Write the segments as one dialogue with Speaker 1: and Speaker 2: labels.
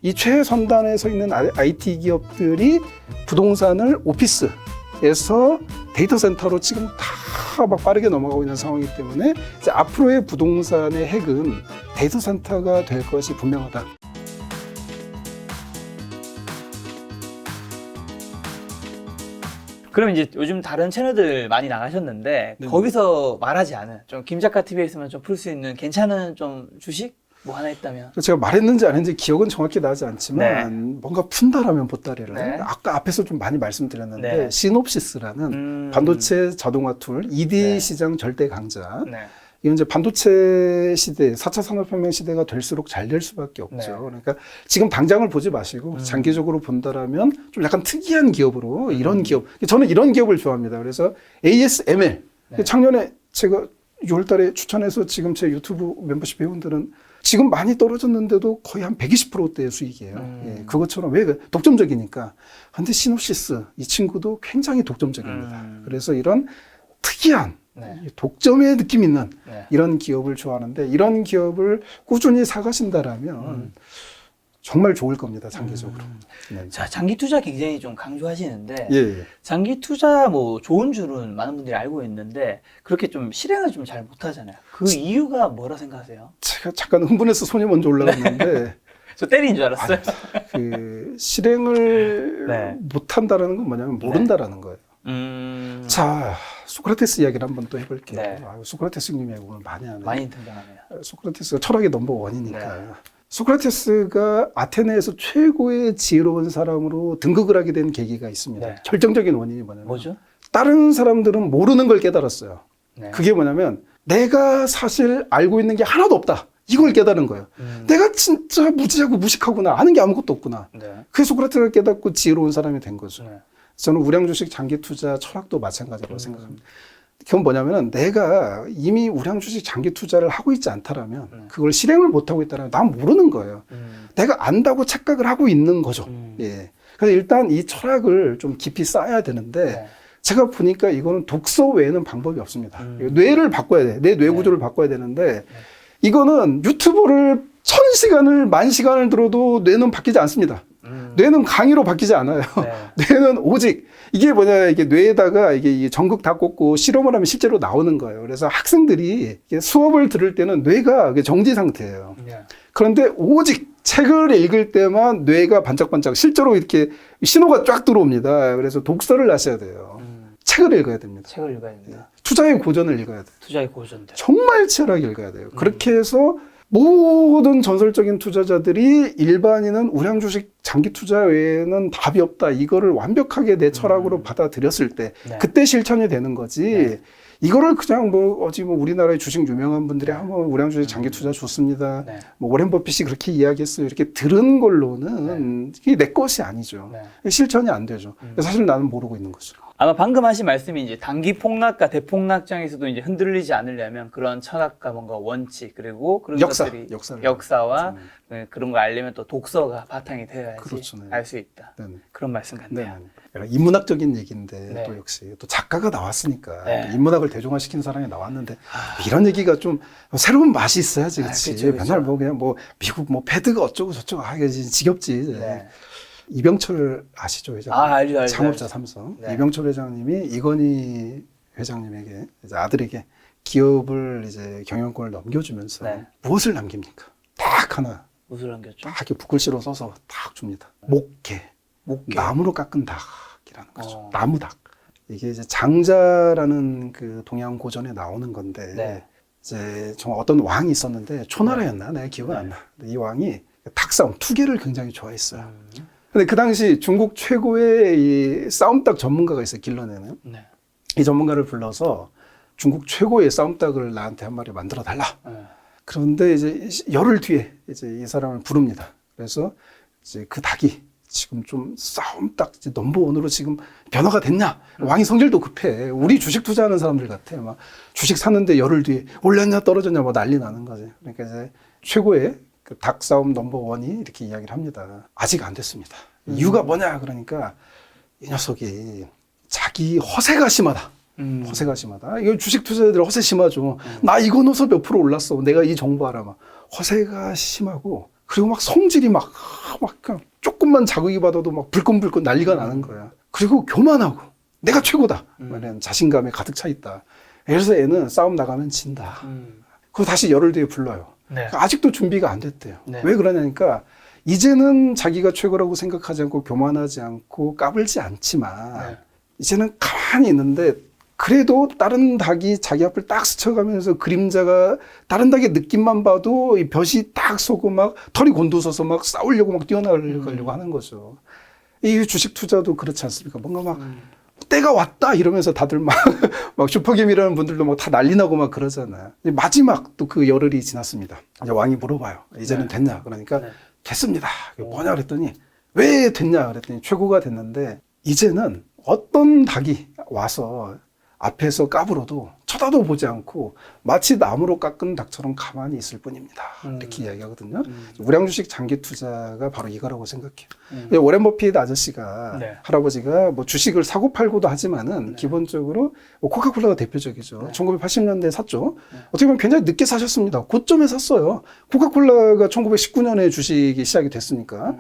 Speaker 1: 이 최선단에 서 있는 IT 기업들이 부동산을 오피스에서 데이터 센터로 지금 다 막 빠르게 넘어가고 있는 상황이기 때문에 이제 앞으로의 부동산의 핵은 데이터 센터가 될 것이 분명하다.
Speaker 2: 그럼 이제 요즘 다른 채널들 많이 나가셨는데
Speaker 1: 네.
Speaker 2: 거기서 말하지 않은 좀 김작가 TV에 있으면 좀 풀 수 있는 괜찮은 좀 주식 뭐 하나 있다면?
Speaker 1: 제가 말했는지 안 했는지 기억은 정확히 나지 않지만 뭔가 푼다라면 보따리를 아까 앞에서 좀 많이 말씀드렸는데 시놉시스라는 반도체 자동화 툴 2D 시장 절대 강자. 이건 이제 반도체 시대, 4차 산업혁명 시대가 될수록 잘 될 수밖에 없죠. 그러니까 지금 당장을 보지 마시고 장기적으로 본다라면 좀 약간 특이한 기업으로 이런 기업, 저는 이런 기업을 좋아합니다. 그래서 ASML, 작년에 제가 6월 달에 추천해서 지금 제 유튜브 멤버십 회원들은 지금 많이 떨어졌는데도 거의 한 120%대의 수익이에요. 예, 그것처럼 왜 독점적이니까. 근데 시놉시스 이 친구도 굉장히 독점적입니다. 그래서 이런 특이한 독점의 느낌 있는 이런 기업을 좋아하는데 이런 기업을 꾸준히 사가신다라면 정말 좋을 겁니다, 장기적으로.
Speaker 2: 자, 장기 투자 굉장히 좀 강조하시는데
Speaker 1: 예.
Speaker 2: 장기 투자 뭐 좋은 줄은 많은 분들이 알고 있는데 그렇게 좀 실행을 좀 잘 못하잖아요. 그 이유가 뭐라 생각하세요?
Speaker 1: 제가 잠깐 흥분해서 손이 먼저 올라갔는데
Speaker 2: 저 때리는 줄 알았어요.
Speaker 1: 그 실행을 못한다라는 건 뭐냐면 모른다라는 거예요. 자, 소크라테스 이야기를 한번 또 해볼게요. 소크라테스님 이야기 오늘 많이 하네요.
Speaker 2: 많이 등장하네요.
Speaker 1: 소크라테스가 철학의 넘버원이니까. 소크라테스가 아테네에서 최고의 지혜로운 사람으로 등극을 하게 된 계기가 있습니다. 결정적인 원인이 뭐냐면
Speaker 2: 뭐죠?
Speaker 1: 다른 사람들은 모르는 걸 깨달았어요. 그게 뭐냐면 내가 사실 알고 있는 게 하나도 없다. 이걸 깨달은 거예요. 내가 진짜 무지하고 무식하구나. 아는 게 아무것도 없구나. 그게 소크라테스가 깨닫고 지혜로운 사람이 된 거죠. 저는 우량주식 장기 투자 철학도 마찬가지라고 생각합니다. 그건 뭐냐면은 내가 이미 우량주식 장기 투자를 하고 있지 않다라면 그걸 실행을 못 하고 있다면 난 모르는 거예요. 내가 안다고 착각을 하고 있는 거죠. 예. 그래서 일단 이 철학을 좀 깊이 쌓아야 되는데 제가 보니까 이거는 독서 외에는 방법이 없습니다. 뇌를 바꿔야 돼. 내 뇌 구조를 바꿔야 되는데 이거는 유튜브를 1000시간을 10,000시간을 들어도 뇌는 바뀌지 않습니다. 뇌는 강의로 바뀌지 않아요. 뇌는 오직 이게 뭐냐, 이게 뇌에다가 이게 전극 다 꽂고 실험을 하면 실제로 나오는 거예요. 그래서 학생들이 수업을 들을 때는 뇌가 정지 상태예요. 그런데 오직 책을 읽을 때만 뇌가 반짝반짝 실제로 이렇게 신호가 쫙 들어옵니다. 그래서 독서를 하셔야 돼요. 책을 읽어야 됩니다.
Speaker 2: 책을 읽어야 됩니다.
Speaker 1: 투자의 고전을 읽어야 돼요.
Speaker 2: 투자의 고전들.
Speaker 1: 정말 치열하게 읽어야 돼요. 그렇게 해서 모든 전설적인 투자자들이 일반인은 우량주식 장기 투자 외에는 답이 없다. 이거를 완벽하게 내 철학으로 받아들였을 때 그때 실천이 되는 거지. 이거를 그냥 뭐 우리나라의 주식 유명한 분들이 한번 우량주식 장기 투자 좋습니다. 뭐 오렌 버핏이 그렇게 이야기했어요. 이렇게 들은 걸로는 이게 내 것이 아니죠. 실천이 안 되죠. 사실 나는 모르고 있는 거죠.
Speaker 2: 아마 방금 하신 말씀이 이제 단기 폭락과 대폭락장에서도 이제 흔들리지 않으려면 그런 철학과 뭔가 원칙 그리고 그런 것들이 역사와 그런 걸 알려면 또 독서가 바탕이 되어야지 알 수 있다. 그런 말씀 같네요.
Speaker 1: 인문학적인 얘기인데 또 역시 또 작가가 나왔으니까 인문학을 대중화시킨 사람이 나왔는데 이런 얘기가 좀 새로운 맛이 있어야지, 그렇지? 맨날 뭐 그냥 뭐 미국 뭐 패드가 어쩌고 저쩌고 하기 지겹지. 이병철 아시죠, 회장님?
Speaker 2: 알죠.
Speaker 1: 창업자 삼성. 이병철 회장님이 이건희 회장님에게 이제 아들에게 기업을 이제 경영권을 넘겨주면서 무엇을 남깁니까? 딱 하나.
Speaker 2: 무엇을 남겼죠?
Speaker 1: 딱 이렇게 붓글씨로 써서 딱 줍니다. 목계. 나무로 깎은 닭이라는 거죠. 나무닭. 이게 이제 장자라는 그 동양 고전에 나오는 건데 이제 정말 어떤 왕이 있었는데 초나라였나? 내가 기억은 안 나. 이 왕이 닭싸움, 투개를 굉장히 좋아했어요. 근데 그 당시 중국 최고의 이 싸움닭 전문가가 있어요, 길러내는. 이 전문가를 불러서 중국 최고의 싸움닭을 나한테 한 마리 만들어 달라. 그런데 이제 열흘 뒤에 이제 이 사람을 부릅니다. 그래서 이제 그 닭이 지금 좀 싸움닭 넘버원으로 지금 변화가 됐냐? 왕이 성질도 급해. 우리 주식 투자하는 사람들 같아. 막 주식 샀는데 열흘 뒤에 올랐냐 떨어졌냐 뭐 난리 나는 거지. 그러니까 이제 최고의 그 닭싸움 넘버원이 이렇게 이야기를 합니다. 아직 안 됐습니다. 이유가 뭐냐? 그러니까 이 녀석이 자기 허세가 심하다. 허세가 심하다. 이거 주식 투자자들 허세 심하죠. 나 이거 넣어서 몇 프로 올랐어. 내가 이 정보 알아. 막 허세가 심하고 그리고 막 성질이 막 그냥 조금만 자극이 받아도 막 불끈불끈 난리가 나는 거야. 그리고 교만하고 내가 최고다. 이런 자신감에 가득 차 있다. 그래서 애는 싸움 나가면 진다. 그리고 다시 열흘 뒤에 불러요.
Speaker 2: 네.
Speaker 1: 아직도 준비가 안 됐대요.
Speaker 2: 네.
Speaker 1: 왜 그러냐니까 이제는 자기가 최고라고 생각하지 않고 교만하지 않고 까불지 않지만
Speaker 2: 네.
Speaker 1: 이제는 가만히 있는데 그래도 다른 닭이 자기 앞을 딱 스쳐가면서 그림자가 다른 닭의 느낌만 봐도 이 볕이 딱 쏘고 막 털이 곤두서서 막 싸우려고 막 뛰어나가려고 하는 거죠. 이 주식 투자도 그렇지 않습니까? 뭔가 막 때가 왔다 이러면서 다들 막 슈퍼게임이라는 분들도 막 다 난리 나고 막 그러잖아요. 마지막 또 그 열흘이 지났습니다. 이제 왕이 물어봐요. 이제는
Speaker 2: 네.
Speaker 1: 됐냐? 그러니까
Speaker 2: 네.
Speaker 1: 됐습니다. 뭐냐 그랬더니 왜 됐냐 그랬더니 최고가 됐는데 이제는 어떤 닭이 와서 앞에서 까불어도 쳐다도 보지 않고 마치 나무로 깎은 닭처럼 가만히 있을 뿐입니다. 이렇게 이야기하거든요. 우량주식 장기 투자가 바로 이거라고 생각해요. 워렌 버핏 아저씨가
Speaker 2: 네.
Speaker 1: 할아버지가 뭐 주식을 사고 팔고도 하지만은
Speaker 2: 네.
Speaker 1: 기본적으로 뭐 코카콜라가 대표적이죠.
Speaker 2: 네.
Speaker 1: 1980년대에 샀죠. 어떻게 보면 굉장히 늦게 사셨습니다. 고점에 샀어요. 코카콜라가 1919년에 주식이 시작이 됐으니까.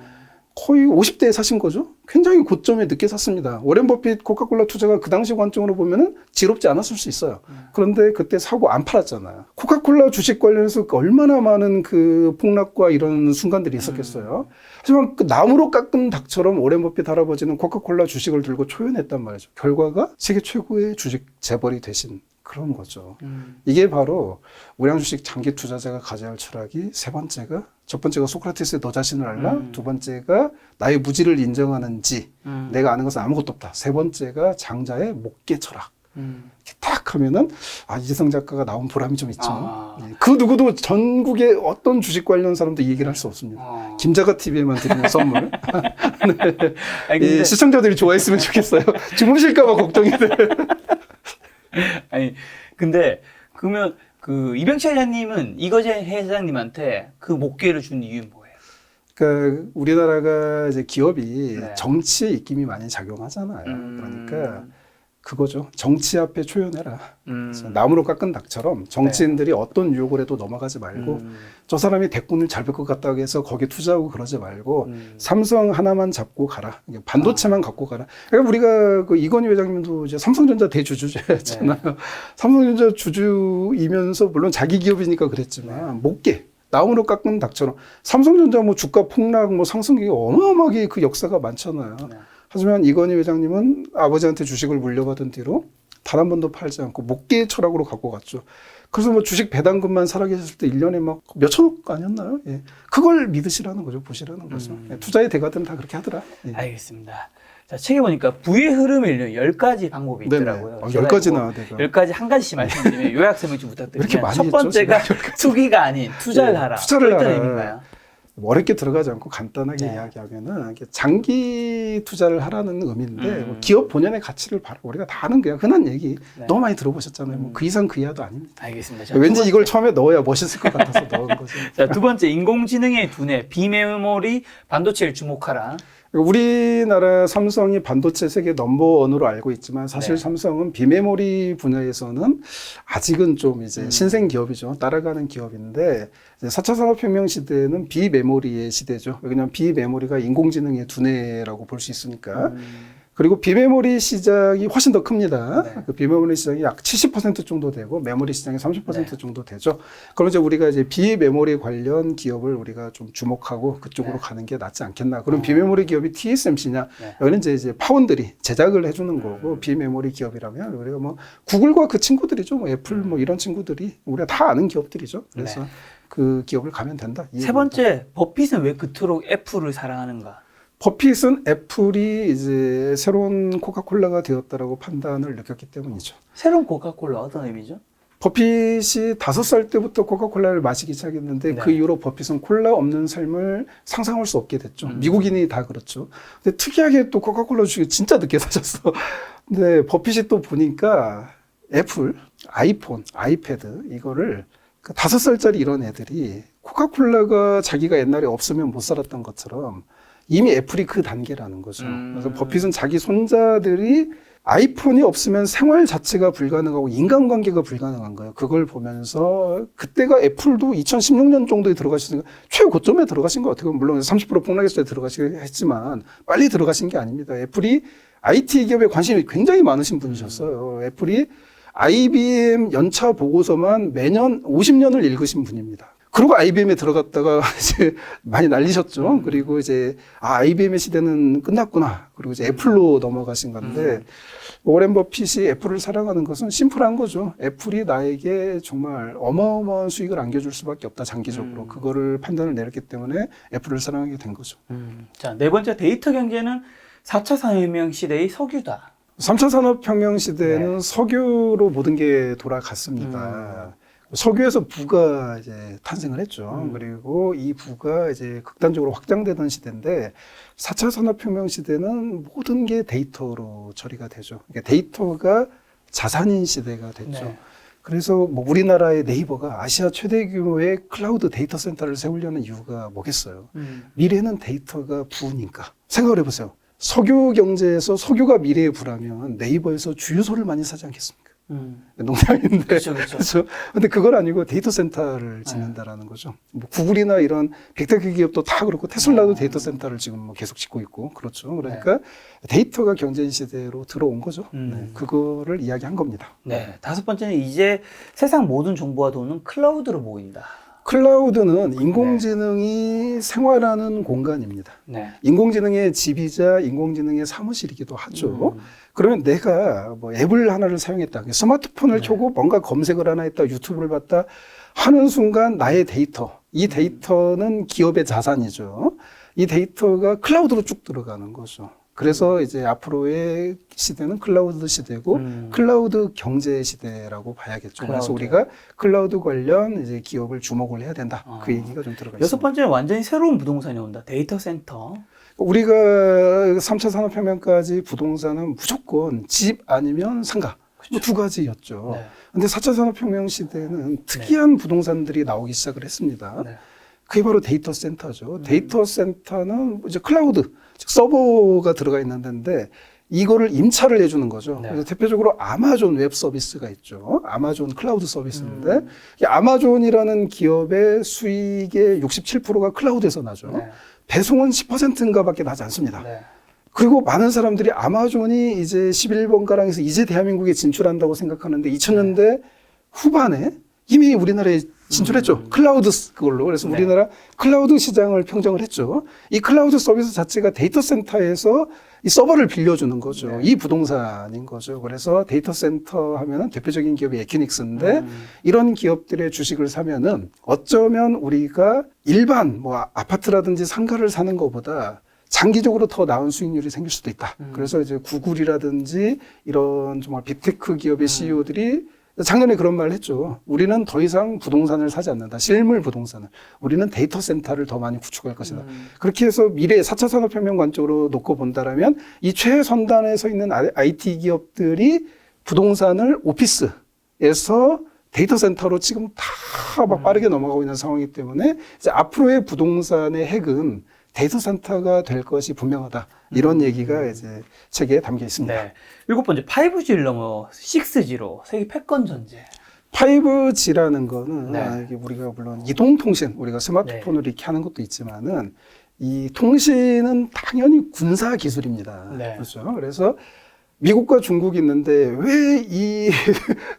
Speaker 1: 거의 50대에 사신 거죠. 굉장히 고점에 늦게 샀습니다. 워렌 버핏 코카콜라 투자가 그 당시 관점으로 보면은 지롭지 않았을 수 있어요. 그런데 그때 사고 안 팔았잖아요. 코카콜라 주식 관련해서 얼마나 많은 그 폭락과 이런 순간들이 있었겠어요. 하지만 그 나무로 깎은 닭처럼 워렌 버핏 할아버지는 코카콜라 주식을 들고 초연했단 말이죠. 결과가 세계 최고의 주식 재벌이 되신 그런 거죠. 이게 바로 우량주식 장기 투자자가 가져야 할 철학이 세 번째가 첫 번째가 소크라테스의 너 자신을 알라 두 번째가 나의 무지를 인정하는지 내가 아는 것은 아무것도 없다 세 번째가 장자의 목계 철학 이렇게 딱 하면은 이재성 작가가 나온 보람이 좀 있죠. 그 누구도 전국의 어떤 주식 관련 사람도 이 얘기를 할 수 없습니다. 김자가 TV에만 드리는 선물. 네.
Speaker 2: 근데...
Speaker 1: 시청자들이 좋아했으면 좋겠어요. 주무실까 봐 걱정이 돼.
Speaker 2: 아니 근데 그러면 그 이병철 회장님은 이거제 회장님한테 그 목계를 준 이유는 뭐예요?
Speaker 1: 그러니까 우리나라가 이제 기업이
Speaker 2: 네.
Speaker 1: 정치의 입김이 많이 작용하잖아요. 그러니까 그거죠. 정치 앞에 초연해라. 나무로 깎은 닭처럼 정치인들이 네. 어떤 유혹을 해도 넘어가지 말고 저 사람이 대권을 잘 될 것 같다고 해서 거기에 투자하고 그러지 말고 삼성 하나만 잡고 가라. 반도체만 갖고 가라. 그러니까 우리가 그 이건희 회장님도 이제 삼성전자 대주주였잖아요. 네. 삼성전자 주주이면서 물론 자기 기업이니까 그랬지만 목계. 나무로 깎은 닭처럼 삼성전자 뭐 주가 폭락 뭐 상승이 어마어마하게 그 역사가 많잖아요. 네. 하지만 이건희 회장님은 아버지한테 주식을 물려받은 뒤로 단 한 번도 팔지 않고 목계 철학으로 갖고 갔죠. 그래서 뭐 주식 배당금만 살아계셨을 때 1년에 막 몇천억 아니었나요? 예. 그걸 믿으시라는 거죠. 보시라는 거죠. 예. 투자의 대가들은 다 그렇게 하더라. 예.
Speaker 2: 알겠습니다. 자, 책에 보니까 부의 흐름을 10가지 방법이 있더라고요.
Speaker 1: 10가지나.
Speaker 2: 10가지 한 가지씩 말씀드리면 요약 설명 좀 부탁드립니다.
Speaker 1: 많이
Speaker 2: 첫 번째가 투기가 아닌 투자를 하라.
Speaker 1: 투자를 하라.
Speaker 2: 의미인가요?
Speaker 1: 어렵게 들어가지 않고 간단하게
Speaker 2: 네.
Speaker 1: 이야기하면은 장기 투자를 하라는 의미인데 뭐 기업 본연의 가치를 바라고 우리가 다 아는 거야. 흔한 얘기. 네. 너무 많이 들어보셨잖아요. 뭐 그 이상 그 이하도 아닙니다.
Speaker 2: 알겠습니다.
Speaker 1: 왠지 이걸 처음에 넣어야 멋있을 것 같아서 넣은 거죠.
Speaker 2: 자, 두 번째 인공지능의 두뇌, 비메모리 반도체를 주목하라.
Speaker 1: 우리나라 삼성이 반도체 세계 넘버원으로 알고 있지만 사실 네. 삼성은 비메모리 분야에서는 아직은 좀 이제 신생 기업이죠. 따라가는 기업인데 4차 산업혁명 시대는 비메모리의 시대죠. 왜냐하면 비메모리가 인공지능의 두뇌라고 볼 수 있으니까. 그리고 비메모리 시장이 훨씬 더 큽니다. 네. 그 비메모리 시장이 약 70% 정도 되고 메모리 시장이 30% 네. 정도 되죠. 그럼 이제 우리가 이제 비메모리 관련 기업을 우리가 좀 주목하고 그쪽으로 네. 가는 게 낫지 않겠나. 그럼 비메모리 기업이 TSMC냐? 네. 여기는 이제 파운드리 제작을 해주는 거고 비메모리 기업이라면 우리가 뭐 구글과 그 친구들이죠. 뭐 애플 뭐 이런 친구들이 우리가 다 아는 기업들이죠. 그래서 네. 그 기업을 가면 된다.
Speaker 2: 세 번째, 버핏은 왜 그토록 애플을 사랑하는가?
Speaker 1: 버핏은 애플이 이제 새로운 코카콜라가 되었다라고 판단을 느꼈기 때문이죠.
Speaker 2: 새로운 코카콜라 어떤 의미죠?
Speaker 1: 버핏이 5살 때부터 코카콜라를 마시기 시작했는데 네. 그 이후로 버핏은 콜라 없는 삶을 상상할 수 없게 됐죠. 미국인이 다 그렇죠. 근데 특이하게 또 코카콜라 주식을 진짜 늦게 사셨어. 근데 버핏이 또 보니까 애플, 아이폰, 아이패드 이거를 5살짜리 이런 애들이 코카콜라가 자기가 옛날에 없으면 못 살았던 것처럼 이미 애플이 그 단계라는 거죠. 그래서 버핏은 자기 손자들이 아이폰이 없으면 생활 자체가 불가능하고 인간관계가 불가능한 거예요. 그걸 보면서 그때가 애플도 2016년 정도에 들어가시니까 최고점에 들어가신 것 같아요. 물론 30% 폭락했을 때 들어가시긴 했지만 빨리 들어가신 게 아닙니다. 애플이 IT 기업에 관심이 굉장히 많으신 분이셨어요. 애플이 IBM 연차 보고서만 매년 50년을 읽으신 분입니다. 그리고 IBM에 들어갔다가 이제 많이 날리셨죠. 그리고 이제 IBM의 시대는 끝났구나. 그리고 이제 애플로 넘어가신 건데 워렌 버핏이 애플을 사랑하는 것은 심플한 거죠. 애플이 나에게 정말 어마어마한 수익을 안겨줄 수밖에 없다. 장기적으로 그거를 판단을 내렸기 때문에 애플을 사랑하게 된 거죠.
Speaker 2: 자, 네 번째 데이터 경제는 4차 산업혁명 시대의 석유다.
Speaker 1: 3차 산업혁명 시대는
Speaker 2: 네.
Speaker 1: 석유로 모든 게 돌아갔습니다. 석유에서 부가 이제 탄생을 했죠. 그리고 이 부가 이제 극단적으로 확장되던 시대인데 4차 산업혁명 시대는 모든 게 데이터로 처리가 되죠. 그러니까 데이터가 자산인 시대가 됐죠.
Speaker 2: 네.
Speaker 1: 그래서 뭐 우리나라의 네이버가 아시아 최대 규모의 클라우드 데이터 센터를 세우려는 이유가 뭐겠어요? 미래는 데이터가 부니까. 생각을 해보세요. 석유 경제에서 석유가 미래의 부라면 네이버에서 주유소를 많이 사지 않겠습니까? 농담인데.
Speaker 2: 그렇죠.
Speaker 1: 그렇죠. 근데 그건 아니고 데이터 센터를 짓는다라는 거죠. 뭐 구글이나 이런 빅테크 기업도 다 그렇고 테슬라도 데이터 센터를 지금 뭐 계속 짓고 있고 그렇죠. 그러니까 데이터가 경제인 시대로 들어온 거죠. 네, 그거를 이야기한 겁니다.
Speaker 2: 네. 다섯 번째는 이제 세상 모든 정보와 돈은 클라우드로 모인다.
Speaker 1: 클라우드는 인공지능이 생활하는 공간입니다.
Speaker 2: 네.
Speaker 1: 인공지능의 집이자 인공지능의 사무실이기도 하죠. 그러면 내가 뭐 앱을 하나를 사용했다. 스마트폰을 켜고 뭔가 검색을 하나 했다. 유튜브를 봤다. 하는 순간 나의 데이터. 이 데이터는 기업의 자산이죠. 이 데이터가 클라우드로 쭉 들어가는 거죠. 그래서 이제 앞으로의 시대는 클라우드 시대고 클라우드 경제 시대라고 봐야겠죠. 그래서 우리가 클라우드 관련 이제 기업을 주목을 해야 된다. 그 얘기가 좀 들어가 있습니다.
Speaker 2: 여섯 번째는 완전히 새로운 부동산이 온다. 데이터 센터.
Speaker 1: 우리가 3차 산업혁명까지 부동산은 무조건 집 아니면 상가. 뭐 두 가지였죠.
Speaker 2: 네.
Speaker 1: 근데 4차 산업혁명 시대는 특이한 부동산들이 나오기 시작을 했습니다.
Speaker 2: 네.
Speaker 1: 그게 바로 데이터 센터죠. 데이터 센터는 이제 클라우드, 즉 서버가 들어가 있는 데인데 이거를 임차를 해주는 거죠.
Speaker 2: 네.
Speaker 1: 그래서 대표적으로 아마존 웹 서비스가 있죠. 아마존 클라우드 서비스인데 이 아마존이라는 기업의 수익의 67%가 클라우드에서 나죠.
Speaker 2: 네.
Speaker 1: 배송은 10%인가 밖에 나지 않습니다.
Speaker 2: 네.
Speaker 1: 그리고 많은 사람들이 아마존이 이제 11번 가량에서 이제 대한민국에 진출한다고 생각하는데 2000년대 후반에 이미 우리나라에 진출했죠. 클라우드 그걸로. 그래서
Speaker 2: 네.
Speaker 1: 우리나라 클라우드 시장을 평정을 했죠. 이 클라우드 서비스 자체가 데이터 센터에서 이 서버를 빌려주는 거죠.
Speaker 2: 네.
Speaker 1: 이 부동산인 거죠. 그래서 데이터 센터 하면은 대표적인 기업이 에큐닉스인데 이런 기업들의 주식을 사면은 어쩌면 우리가 일반 뭐 아파트라든지 상가를 사는 것보다 장기적으로 더 나은 수익률이 생길 수도 있다. 그래서 이제 구글이라든지 이런 정말 빅테크 기업의 CEO들이 작년에 그런 말을 했죠. 우리는 더 이상 부동산을 사지 않는다. 실물 부동산을. 우리는 데이터 센터를 더 많이 구축할 것이다. 그렇게 해서 미래의 4차 산업혁명 관점으로 놓고 본다라면 이 최선단에 서 있는 IT 기업들이 부동산을 오피스에서 데이터 센터로 지금 다 막 빠르게 넘어가고 있는 상황이기 때문에 이제 앞으로의 부동산의 핵은 데이터 센터가 될 것이 분명하다. 이런 얘기가 이제 책에 담겨 있습니다.
Speaker 2: 네. 일곱 번째, 5G를 넘어 6G로 세계 패권 전제.
Speaker 1: 5G라는 거는
Speaker 2: 네.
Speaker 1: 이게 우리가 물론 이동통신, 우리가 스마트폰으로 이렇게 하는 것도 있지만은 이 통신은 당연히 군사 기술입니다.
Speaker 2: 네.
Speaker 1: 그렇죠. 그래서 미국과 중국이 있는데 왜 이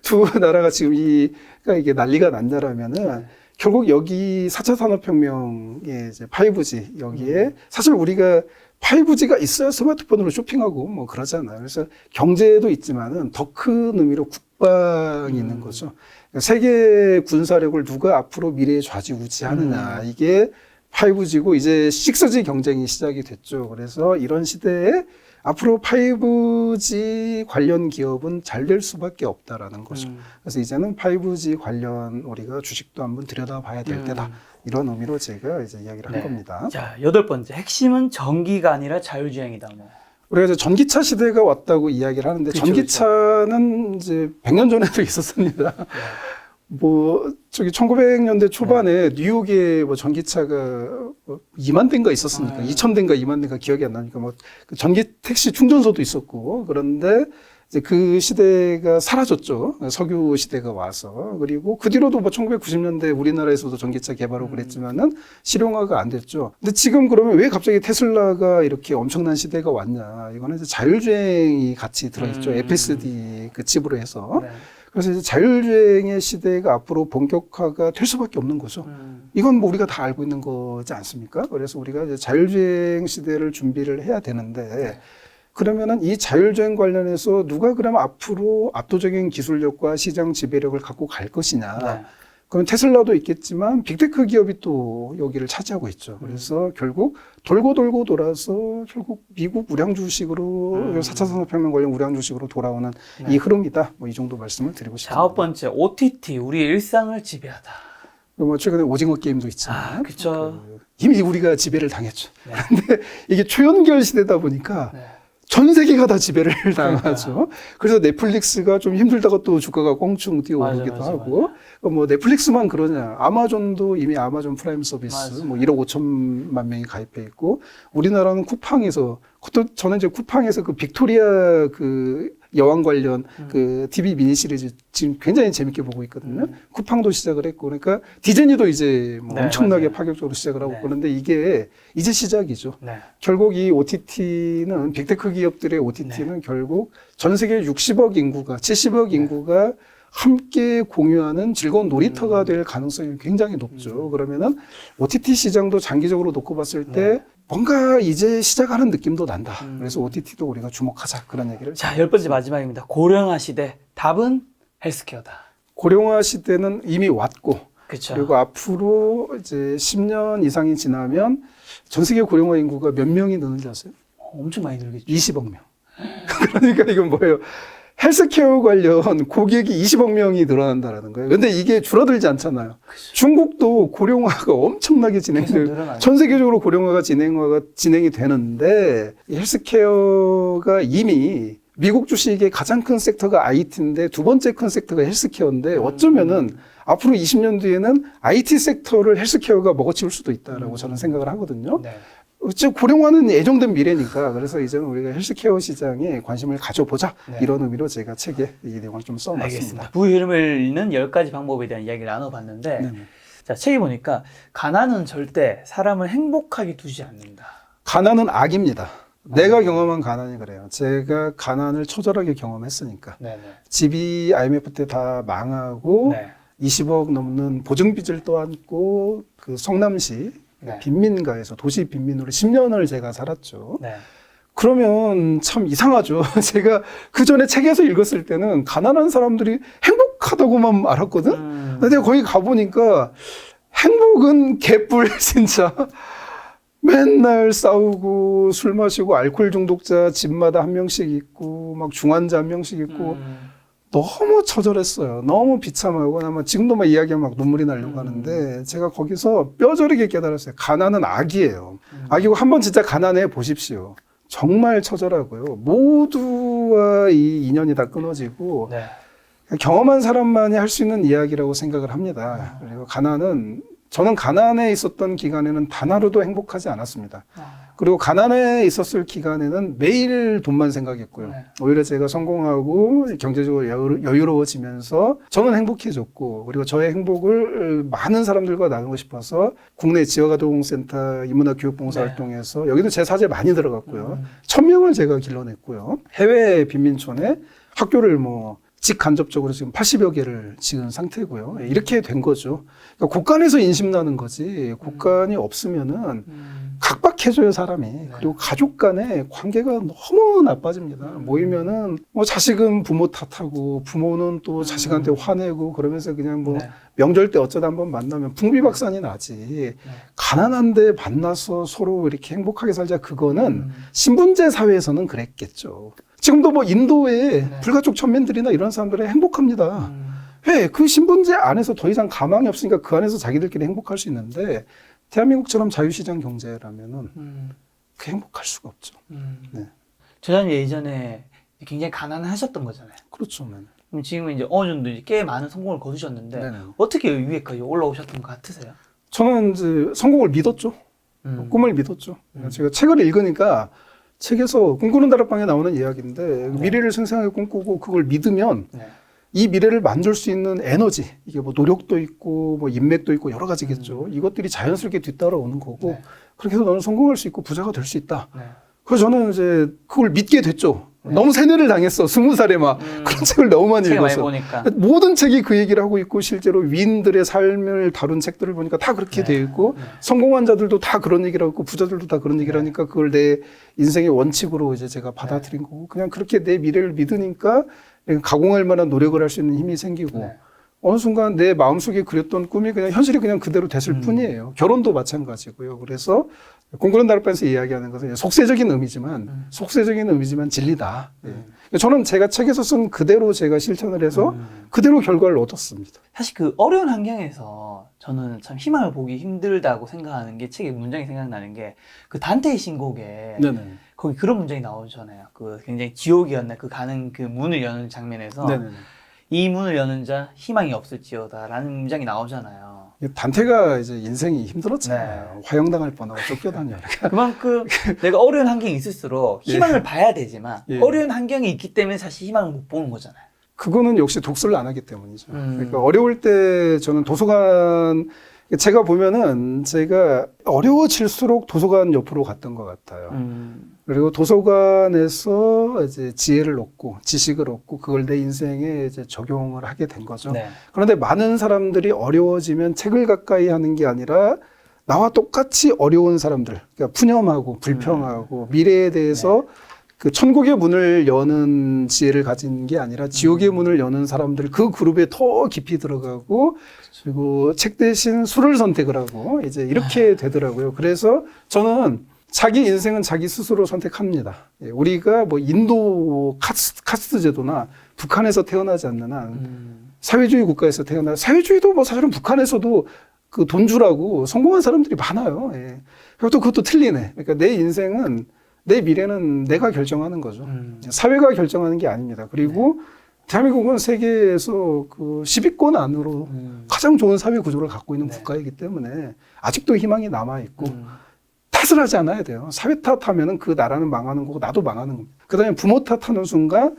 Speaker 1: 두 나라가 지금 이게 난리가 났냐라면은 결국 여기 4차 산업혁명의 이제 5G 여기에 사실 우리가 5G가 있어야 스마트폰으로 쇼핑하고 뭐 그러잖아요. 그래서 경제도 있지만은 더 큰 의미로 국방이 있는 거죠. 그러니까 세계 군사력을 누가 앞으로 미래에 좌지우지하느냐 이게 5G고 이제 6G 경쟁이 시작이 됐죠. 그래서 이런 시대에 앞으로 5G 관련 기업은 잘 될 수밖에 없다라는 거죠. 그래서 이제는 5G 관련 우리가 주식도 한번 들여다봐야 될 때다. 이런 의미로 제가 이제 이야기를 한 겁니다.
Speaker 2: 자, 여덟 번째, 핵심은 전기가 아니라 자율주행이다. 뭐.
Speaker 1: 우리가 이제 전기차 시대가 왔다고 이야기를 하는데
Speaker 2: 그쵸,
Speaker 1: 전기차는 이제 100년 전에도 있었습니다. 뭐 저기 1900년대 초반에 뉴욕에 뭐 전기차가 뭐 2만 대인가 있었으니까 2,000대인가 2만 대인가 기억이 안 나니까 뭐 그 전기 택시 충전소도 있었고 그런데 이제 그 시대가 사라졌죠. 석유 시대가 와서. 그리고 그 뒤로도 뭐 1990년대 우리나라에서도 전기차 개발하고 그랬지만은 실용화가 안 됐죠. 근데 지금 그러면 왜 갑자기 테슬라가 이렇게 엄청난 시대가 왔냐. 이거는 이제 자율주행이 같이 들어있죠. FSD 그 칩으로 해서.
Speaker 2: 네.
Speaker 1: 그래서 이제 자율주행의 시대가 앞으로 본격화가 될 수밖에 없는 거죠. 이건 뭐 우리가 다 알고 있는 거지 않습니까? 그래서 우리가 이제 자율주행 시대를 준비를 해야 되는데, 그러면은 이 자율주행 관련해서 누가 그러면 앞으로 압도적인 기술력과 시장 지배력을 갖고 갈 것이냐.
Speaker 2: 네.
Speaker 1: 그럼 테슬라도 있겠지만 빅테크 기업이 또 여기를 차지하고 있죠. 그래서 결국 돌고 돌아서 결국 미국 우량 주식으로 4차 산업혁명 관련 우량 주식으로 돌아오는 이 흐름이다. 뭐 이 정도 말씀을 드리고 싶습니다.
Speaker 2: 9번째, OTT, 우리의 일상을 지배하다.
Speaker 1: 뭐 최근에 오징어 게임도 있지만
Speaker 2: 그렇죠.
Speaker 1: 이미 우리가 지배를 당했죠.
Speaker 2: 네.
Speaker 1: 근데 이게 초연결 시대다 보니까
Speaker 2: 네.
Speaker 1: 전 세계가 다 지배를 당하죠. 그래서 넷플릭스가 좀 힘들다가 또 주가가 꽁충 뛰어오르기도 하고, 뭐 넷플릭스만 그러냐. 아마존도 이미 아마존 프라임 서비스 뭐 1억 5천만 명이 가입해 있고, 우리나라는 쿠팡에서, 그것도 저는 이제 쿠팡에서 그 빅토리아 그 여왕 관련 그 TV 미니 시리즈 지금 굉장히 재밌게 보고 있거든요. 쿠팡도 시작을 했고, 그러니까 디즈니도 이제 뭐
Speaker 2: 네,
Speaker 1: 엄청나게
Speaker 2: 맞아요.
Speaker 1: 파격적으로 시작을 하고
Speaker 2: 네.
Speaker 1: 그러는데 이게 이제 시작이죠.
Speaker 2: 네.
Speaker 1: 결국 이 OTT는 빅테크 기업들의 OTT는 결국 전 세계 60억 인구가 70억 인구가 함께 공유하는 즐거운 놀이터가 될 가능성이 굉장히 높죠. 그러면은 OTT 시장도 장기적으로 놓고 봤을 때 뭔가 이제 시작하는 느낌도 난다. 그래서 OTT도 우리가 주목하자. 그런 얘기를.
Speaker 2: 자, 10번째 마지막입니다. 고령화 시대. 답은 헬스케어다.
Speaker 1: 고령화 시대는 이미 왔고,
Speaker 2: 그렇죠.
Speaker 1: 그리고 앞으로 이제 10년 이상이 지나면 전 세계 고령화 인구가 몇 명이 느는지 아세요?
Speaker 2: 엄청 많이 늘겠죠.
Speaker 1: 20억 명. 그러니까 이건 뭐예요? 헬스케어 관련 고객이 20억 명이 늘어난다라는 거예요. 근데 이게 줄어들지 않잖아요.
Speaker 2: 그렇죠.
Speaker 1: 중국도 고령화가 엄청나게 진행돼요. 전 세계적으로 고령화가 진행이 되는데, 헬스케어가 이미 미국 주식의 가장 큰 섹터가 IT인데 두 번째 큰 섹터가 헬스케어인데, 어쩌면은 앞으로 20년 뒤에는 IT 섹터를 헬스케어가 먹어치울 수도 있다라고 저는 생각을 하거든요.
Speaker 2: 네.
Speaker 1: 즉 고령화는 예정된 미래니까, 그래서 이제는 우리가 헬스케어 시장에 관심을 가져보자.
Speaker 2: 네.
Speaker 1: 이런 의미로 제가 책에 이 내용을 좀 써놨습니다.
Speaker 2: 알겠습니다. 부의 흐름을 잇는 10가지 방법에 대한 이야기를 나눠봤는데,
Speaker 1: 네네.
Speaker 2: 자, 책에 보니까 가난은 절대 사람을 행복하게 두지 않는다.
Speaker 1: 가난은 악입니다. 내가 경험한 가난이 그래요. 제가 가난을 처절하게 경험했으니까.
Speaker 2: 네네.
Speaker 1: 집이 IMF 때 다 망하고
Speaker 2: 네.
Speaker 1: 20억 넘는 보증빚을 떠안고 그 성남시
Speaker 2: 네.
Speaker 1: 빈민가에서 도시 빈민으로 10년을 제가 살았죠.
Speaker 2: 네.
Speaker 1: 그러면 참 이상하죠. 제가 그 전에 책에서 읽었을 때는 가난한 사람들이 행복하다고만 알았거든. 근데 내가 거기 가보니까 행복은 개뿔 진짜. 맨날 싸우고 술 마시고 알코올 중독자 집마다 한 명씩 있고 막 중환자 한 명씩 있고 너무 처절했어요. 너무 비참하고 아마 지금도 막 이야기하면 막 눈물이 나려고 하는데, 제가 거기서 뼈저리게 깨달았어요. 가난은 악이에요. 악이고 한번 진짜 가난해 보십시오. 정말 처절하고요. 모두와 이 인연이 다 끊어지고
Speaker 2: 네.
Speaker 1: 경험한 사람만이 할 수 있는 이야기라고 생각을 합니다. 그리고 저는 가난에 있었던 기간에는 단 하루도 행복하지 않았습니다. 그리고 가난에 있었을 기간에는 매일 돈만 생각했고요.
Speaker 2: 네.
Speaker 1: 오히려 제가 성공하고 경제적으로 여유로워지면서 저는 행복해졌고, 그리고 저의 행복을 많은 사람들과 나누고 싶어서 국내 지역아동센터 인문학교육봉사활동에서 여기도 제 사제 많이 들어갔고요. 1000명을 제가 길러냈고요. 해외 빈민촌에 학교를 직간접적으로 지금 80여 개를 지은 상태고요. 이렇게 된 거죠. 그러니까 국간에서 인심나는 거지, 국간이 없으면은 각박해져요, 사람이. 그리고 가족 간의 관계가 너무 나빠집니다. 모이면은 자식은 부모 탓하고 부모는 또 자식한테 화내고 그러면서 그냥 명절 때 어쩌다 한번 만나면 풍비박산이 나지. 가난한데 만나서 서로 이렇게 행복하게 살자, 그거는 신분제 사회에서는 그랬겠죠. 지금도 인도의 불가촉 천민들이나 이런 사람들은 행복합니다. 왜? 그 신분제 안에서 더 이상 가망이 없으니까 그 안에서 자기들끼리 행복할 수 있는데, 대한민국처럼 자유시장 경제라면은 그 행복할 수가 없죠. 네.
Speaker 2: 저자님 예전에 굉장히 가난하셨던 거잖아요.
Speaker 1: 그렇죠. 네.
Speaker 2: 그럼 지금은 이제 어느 정도 이제 꽤 많은 성공을 거두셨는데,
Speaker 1: 네네.
Speaker 2: 어떻게 위에까지 올라오셨던 것 같으세요?
Speaker 1: 저는 이제 성공을 믿었죠. 꿈을 믿었죠. 제가 책을 읽으니까 책에서 꿈꾸는 다락방에 나오는 이야기인데 미래를 생생하게 꿈꾸고 그걸 믿으면
Speaker 2: 네.
Speaker 1: 이 미래를 만들 수 있는 에너지, 이게 뭐 노력도 있고 뭐 인맥도 있고 여러 가지겠죠. 이것들이 자연스럽게 뒤따라오는 거고
Speaker 2: 네.
Speaker 1: 그렇게 해서 너는 성공할 수 있고 부자가 될 수 있다.
Speaker 2: 네.
Speaker 1: 그래서 저는 이제 그걸 믿게 됐죠. 너무 세뇌를 당했어. 20살에 막 그런 책을 너무 많이
Speaker 2: 책을 많이
Speaker 1: 읽어서.
Speaker 2: 보니까.
Speaker 1: 모든 책이 그 얘기를 하고 있고 실제로 위인들의 삶을 다룬 책들을 보니까 다 그렇게
Speaker 2: 네.
Speaker 1: 되어 있고 성공한 자들도 다 그런 얘기를 하고 부자들도 다 그런 얘기를 하니까 그걸 내 인생의 원칙으로 이제 제가 받아들인 거고 그냥 그렇게 내 미래를 믿으니까 가공할 만한 노력을 할 수 있는 힘이 생기고
Speaker 2: 네.
Speaker 1: 어느 순간 내 마음속에 그렸던 꿈이 그냥 현실이 그냥 그대로 됐을 뿐이에요. 결혼도 마찬가지고요. 그래서 꿈꾸는 다락방에서 이야기하는 것은 속세적인 의미지만 진리다. 예. 저는 제가 책에서 쓴 그대로 제가 실천을 해서 그대로 결과를 얻었습니다.
Speaker 2: 사실 그 어려운 환경에서 저는 참 희망을 보기 힘들다고 생각하는 게 책에 문장이 생각나는 게 그 단테의 신곡에
Speaker 1: 네네.
Speaker 2: 거기 그런 문장이 나오잖아요. 그 굉장히 지옥이었나 그 가는 그 문을 여는 장면에서
Speaker 1: 네네.
Speaker 2: 이 문을 여는 자 희망이 없을지어다라는 문장이 나오잖아요.
Speaker 1: 단테가 이제 인생이 힘들었잖아요.
Speaker 2: 네.
Speaker 1: 화형당할 뻔하고 쫓겨다녀.
Speaker 2: 그만큼 내가 어려운 환경이 있을수록 희망을 봐야 되지만
Speaker 1: 예.
Speaker 2: 어려운 환경이 있기 때문에 사실 희망을 못 보는 거잖아요.
Speaker 1: 그거는 역시 독서를 안 하기 때문이죠. 그러니까 어려울 때 저는 도서관 제가 보면은 제가 어려워질수록 도서관 옆으로 갔던 것 같아요. 그리고 도서관에서 이제 지혜를 얻고 지식을 얻고 그걸 내 인생에 이제 적용을 하게 된 거죠.
Speaker 2: 네.
Speaker 1: 그런데 많은 사람들이 어려워지면 책을 가까이 하는 게 아니라 나와 똑같이 어려운 사람들, 그러니까 푸념하고 불평하고 미래에 대해서 그 천국의 문을 여는 지혜를 가진 게 아니라 지옥의 문을 여는 사람들 그 그룹에 더 깊이 들어가고 그리고 책 대신 술을 선택을 하고 이제 이렇게 되더라고요. 그래서 저는 자기 인생은 자기 스스로 선택합니다. 예, 우리가 뭐 인도 카스트 제도나 북한에서 태어나지 않는 한 사회주의 국가에서 사회주의도 뭐 사실은 북한에서도 그 돈 주라고 성공한 사람들이 많아요. 예. 그리고 또 그것도 틀리네. 그러니까 내 인생은 내 미래는 내가 결정하는 거죠. 사회가 결정하는 게 아닙니다. 그리고 대한민국은 세계에서 그 10위권 안으로 가장 좋은 사회 구조를 갖고 있는 국가이기 때문에 아직도 희망이 남아있고 탓을 하지 않아야 돼요. 사회 탓하면은 그 나라는 망하는 거고 나도 망하는 겁니다. 그 다음에 부모 탓하는 순간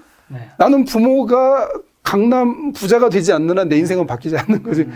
Speaker 1: 나는 부모가 강남 부자가 되지 않는 한 내 인생은 바뀌지 않는 거지.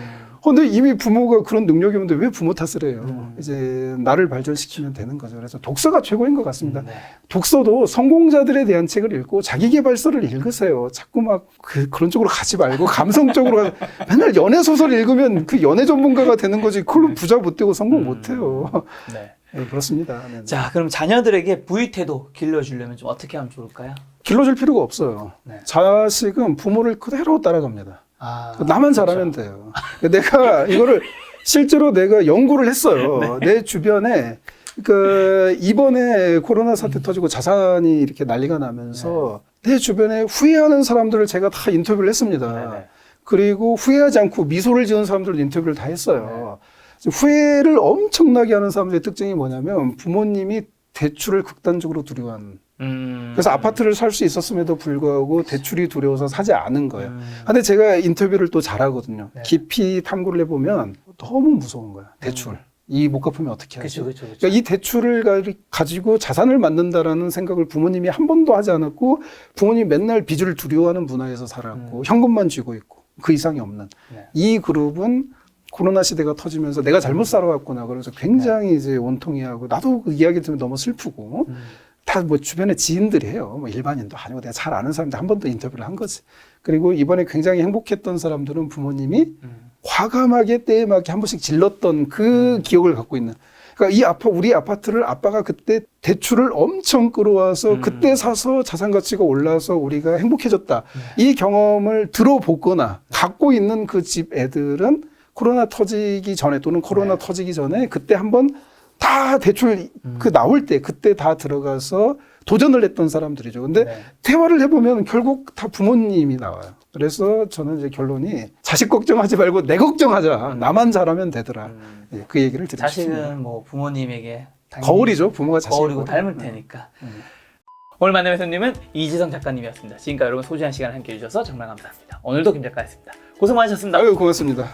Speaker 1: 근데 이미 부모가 그런 능력이 없는데 왜 부모 탓을 해요? 이제 나를 발전시키면 되는 거죠. 그래서 독서가 최고인 것 같습니다. 독서도 성공자들에 대한 책을 읽고 자기계발서를 읽으세요. 자꾸 막 그런 쪽으로 가지 말고 감성적으로 맨날 연애 소설 읽으면 그 연애 전문가가 되는 거지. 그걸로 부자 못 되고 성공 못 해요. 네. 네, 그렇습니다. 네.
Speaker 2: 자, 그럼 자녀들에게 부의태도 길러주려면 좀 어떻게 하면 좋을까요?
Speaker 1: 길러줄 필요가 없어요.
Speaker 2: 네.
Speaker 1: 자식은 부모를 그대로 따라갑니다.
Speaker 2: 아,
Speaker 1: 나만 잘하면 돼요. 내가 이거를 실제로 내가 연구를 했어요. 내 주변에 그 이번에 코로나 사태 터지고 자산이 이렇게 난리가 나면서 내 주변에 후회하는 사람들을 제가 다 인터뷰를 했습니다. 그리고 후회하지 않고 미소를 지은 사람들도 인터뷰를 다 했어요. 후회를 엄청나게 하는 사람들의 특징이 뭐냐면 부모님이 대출을 극단적으로 두려워하는. 그래서 아파트를 살 수 있었음에도 불구하고 대출이 두려워서 사지 않은 거예요. 근데 제가 인터뷰를 또 잘하거든요. 깊이 탐구를 해보면 너무 무서운 거야. 대출. 이 못 갚으면 어떻게 하지?
Speaker 2: 그쵸.
Speaker 1: 그러니까 이 대출을 가지고 자산을 만든다라는 생각을 부모님이 한 번도 하지 않았고 부모님이 맨날 빚을 두려워하는 문화에서 살았고 현금만 쥐고 있고 그 이상이 없는 이 그룹은 코로나 시대가 터지면서 내가 잘못 살아왔구나. 그래서 굉장히 이제 원통해하고 나도 그 이야기 들으면 너무 슬프고 다 뭐 주변에 지인들이 해요. 뭐 일반인도 아니고 내가 잘 아는 사람들 한 번도 인터뷰를 한 거지. 그리고 이번에 굉장히 행복했던 사람들은 부모님이 과감하게 때에 맞게 한 번씩 질렀던 그 기억을 갖고 있는. 그러니까 우리 아파트를 아빠가 그때 대출을 엄청 끌어와서 그때 사서 자산 가치가 올라서 우리가 행복해졌다. 이 경험을 들어보거나 갖고 있는 그 집 애들은 코로나 터지기 전에 또는 코로나 터지기 전에 그때 한번 다 대출 그 나올 때 그때 다 들어가서 도전을 했던 사람들이죠. 근데 대화를 해보면 결국 다 부모님이 나와요. 그래서 저는 이제 결론이 자식 걱정하지 말고 내 걱정하자. 나만 잘하면 되더라. 예, 그 얘기를 드리고 싶습니다.
Speaker 2: 자식은 뭐 부모님에게
Speaker 1: 거울이죠. 부모가 자식을
Speaker 2: 거울이고 닮을 테니까. 오늘 만난 교수님은 이지성 작가님이었습니다. 지금까지 여러분 소중한 시간을 함께해 주셔서 정말 감사합니다. 오늘도 김 작가였습니다. 고생 많으셨습니다.
Speaker 1: 아유, 고맙습니다.